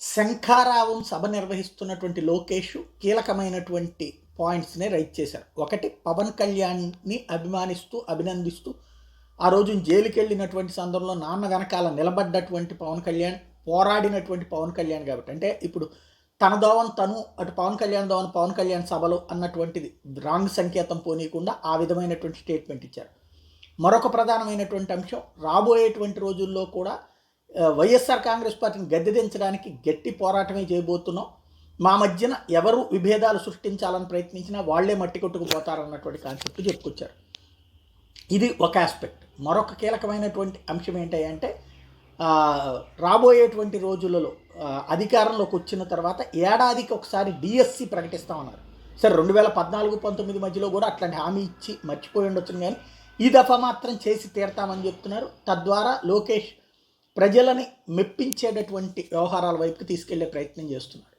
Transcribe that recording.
శంఖారావం సభ నిర్వహిస్తున్నటువంటి లోకేష్ కీలకమైనటువంటి పాయింట్స్ని రైట్ చేశారు. ఒకటి, పవన్ కళ్యాణ్ని అభిమానిస్తూ అభినందిస్తూ ఆ రోజు జైలుకి వెళ్ళినటువంటి సందర్భంలో నాన్న వెనకాల నిలబడ్డటువంటి పవన్ కళ్యాణ్, పోరాడినటువంటి పవన్ కళ్యాణ్ కాబట్టి, అంటే ఇప్పుడు తన దోవను తను, అటు పవన్ కళ్యాణ్ దోవను పవన్ కళ్యాణ్ సభలో అన్నటువంటిది రాంగ్ సంకేతం పోనీయకుండా ఆ విధమైనటువంటి స్టేట్మెంట్ ఇచ్చారు. మరొక ప్రధానమైనటువంటి అంశం, రాబోయేటువంటి రోజుల్లో కూడా వైఎస్ఆర్ కాంగ్రెస్ పార్టీని గద్దెదించడానికి గట్టి పోరాటమే చేయబోతున్నాం, మా మధ్యన ఎవరు విభేదాలు సృష్టించాలని ప్రయత్నించినా వాళ్లే మట్టి కొట్టుకుపోతారన్నటువంటి కాన్సెప్ట్ చెప్పుకొచ్చారు. ఇది ఒక ఆస్పెక్ట్. మరొక కీలకమైనటువంటి అంశం ఏంటంటే, రాబోయేటువంటి రోజులలో అధికారంలోకి వచ్చిన తర్వాత ఏడాదికి ఒకసారి డిఎస్సి ప్రకటిస్తామన్నారు. సరే, 2014-19 మధ్యలో కూడా అట్లాంటి హామీ ఇచ్చి మర్చిపోయి ఉండొచ్చును, కానీ ఈ దఫా మాత్రం చేసి తీరతామని చెప్తున్నారు. తద్వారా లోకేష్ ప్రజలని మెప్పించేటటువంటి వ్యవహారాల వైపుకి తీసుకెళ్లే ప్రయత్నం చేస్తున్నారు.